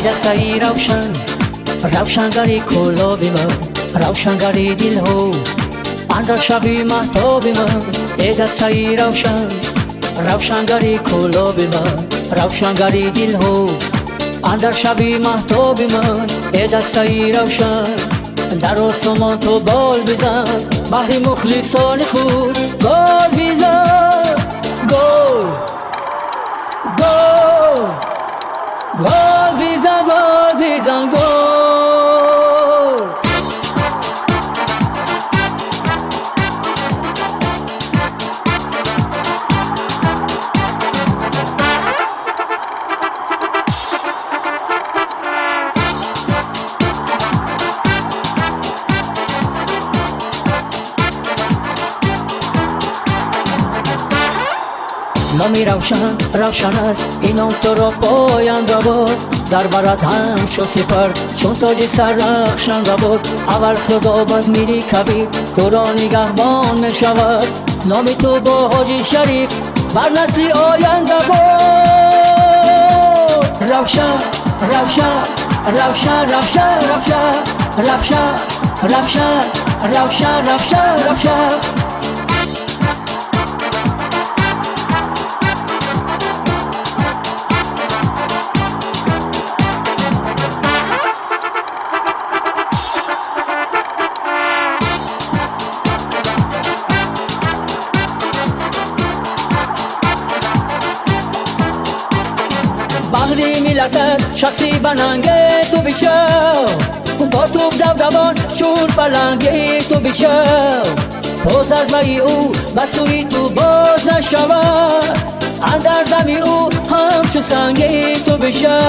دستایی روشن روشنگری کلابی من روشنگری دل ها اندر شبی محتابی من ای دستایی روشن روشنگری کلابی من روشنگری دل ها اندر شبی محتابی من ای دستایی روشن در آسمان تو بال بزن بحر مخلصان خود گل بزن گل گل گل بزن گل بزن گل نامی روشن روشن است اینم تو را پاینده بود در برات هم شو سپر چون تاج سر رخشنده بود اول خدا بعد میری کبیر تو را نگهبان میشود نامی تو با حاجی شریف بر نسل آینده بود روشن روشن روشن روشن روشن روشن روشن روشن روشن روشن بغری ملتت شخصی بنانگه تو بشو با توب دودوان شور پلنگه تو بشو تو ضربه او بسوی تو باز نشود اندر دمی او همچو سنگه تو بشو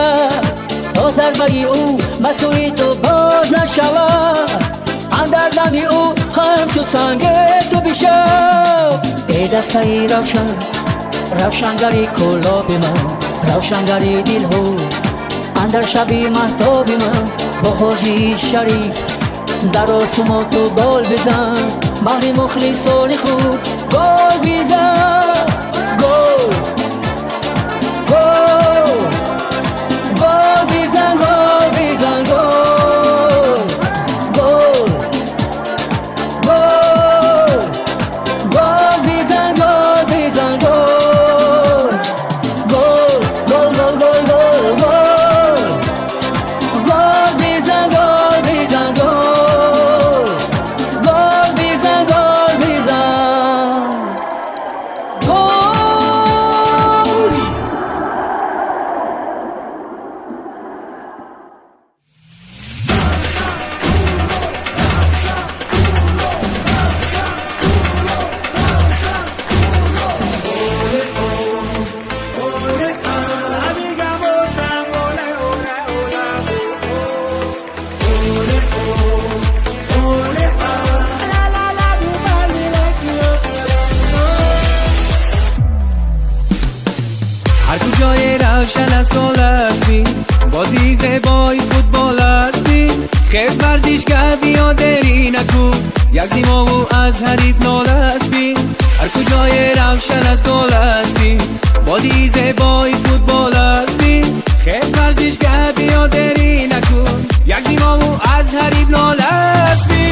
تو ضربه او بسوی تو باز نشود اندر دمی او همچو سنگه تو بشو ای دستایی روشن روشنگری کلابی من روشنگری دل ها اندر شبی محتابی من با حاجی شریف در آسمان تو بال بزن بحر مخلصان خود گل بزن گل گل گل بزن گل بزن گل گل گل گل بزن گل بزن گل روشن از گل هستی بازی زیبای فوتبال هستی خیز ورزشگاه بیا دری نکو یک زیما و از حریف نال هستی هر کجای روشن از گل هستی بازی زیبای فوتبال هستی خیز ورزشگاه بیا دری نکو یک زیما و از حریف نال هستی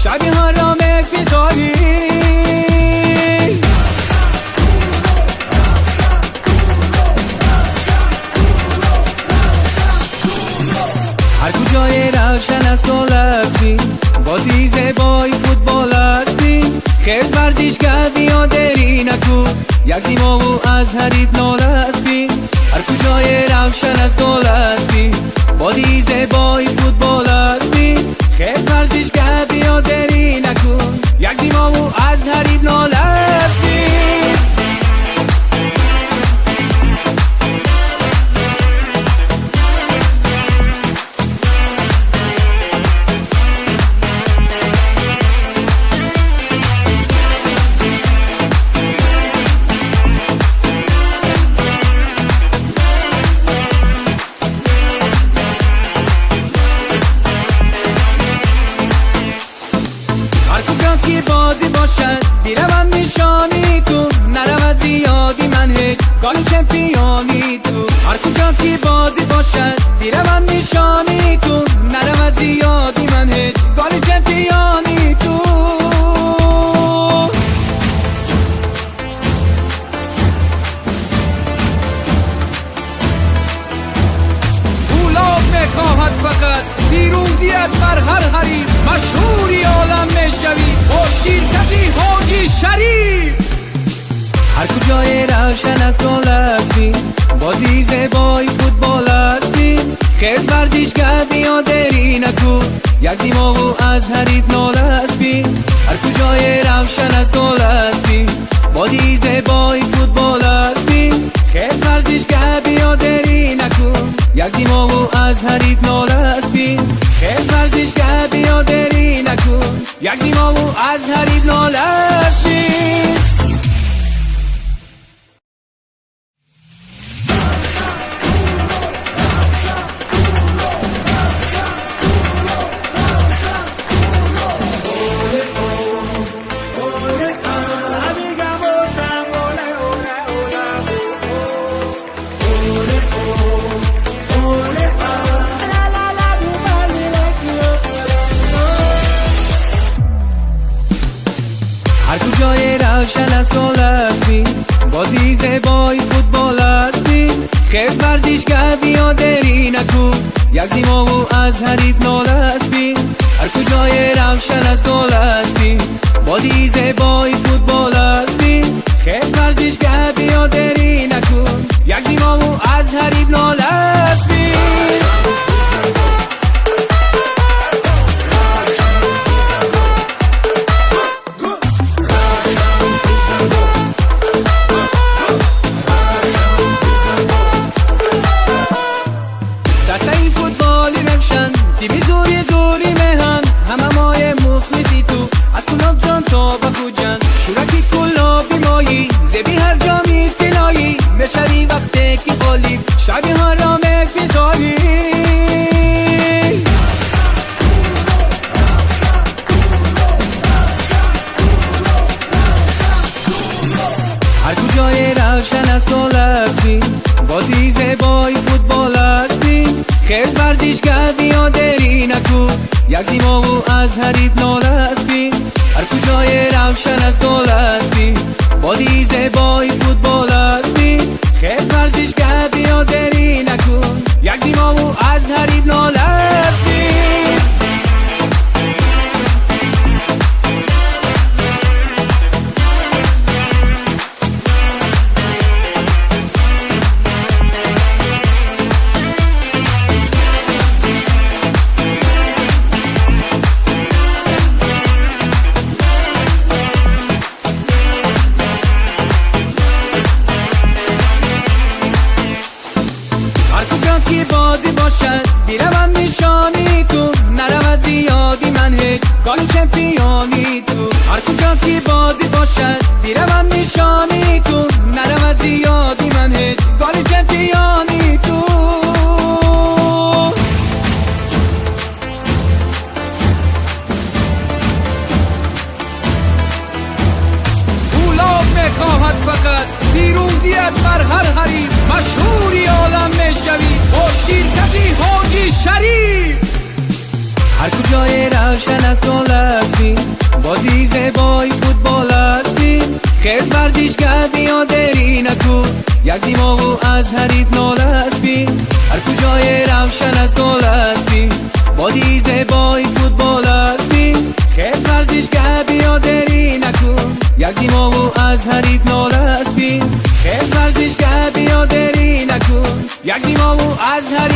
شبی ها را میفزایی هر کجای روشن از گل هستی بازی زیبای فوتبال هستی خیز ورزشگاه بیا دری نکو یک زیما و از حریف نال هستی هر کجای روشن از گل هستی بازی زیبای فوتبال هستی خیز ورزشگاه بیا دری نکن یک زیما و از حریف نال هستی که بازی باشد بیرم نشانی تو نرم زیادی من هیچ گالی چمپیانی تو اولاد میخواهد فقط پیروزیت بر هر حریف مشهوری عالم میشوی با شرکتی حاجی شریف هر کجای روشن از گل هستی بازی زیبای فوتبال هستی خیز ورزشگر بیا دری نکو یک زیما و از حریف نال هستی هر کجای روشن از گل هستی بازی زیبای فوتبال هستی خیز ورزشگر بیا دری نکو یک زیما و از حریف نال هستی خیز ورزشگر بیا دری نکو یک زیما و از حریف نال هستی هر کجای روشن از گل هستی بازی زیبای فوتبال هستی خیز ورزشگر بیا دری نکو یک زیما و از حریف نال هستی هر کجای روشن از گل هستی بازی زیبای فوتبال هستی خیز ورزشگر بیا دری نکو یک زیما و از حریف نال هستی تیمی زوری زوری مهن همه مای مخلصی تو از کلاب جان تا بخو جان شورکی کلابی مایی زبی هر جا میتنایی میشوی وقتی که خالی شبی ها را میسایی هر کجای روشن از گل هستی بازی زیبای فوتبال هستی خیز ورزشگر بیا دری نکو یک زیما و از حریف نال هستی هر کجای روشن از گل هستی بازی زیبای فوتبال هستی خیز ورزشگر بیا دری نکو یک زیما و از حریف نال هستی بازی باشد بیرم نشانی تو نرم زیادی من هیچ گالی چمپیانی تو هر کجا که بازی باشد بیرم نشانی تو نرم زیادی من هیچ گالی چمپیانی تو اولاد میخواهد فقط پیروزیت بر هر حریف مشهوری عالم میشوی با شرکتی حاجی شریف هر کجای روشن از گل هستی بازی زیبای فوتبال هستی خیز ورزشگر بیا دری نکو یک زیما و از حریف نال هستی هر کجای روشن از گل هستی بازی زیبای فوتبال هستی خیز ورزشگر بیا دری نکو یک زیما و از حریف نال هستی خیز ورزشگر بیا دری نکو یک زیما و از حریف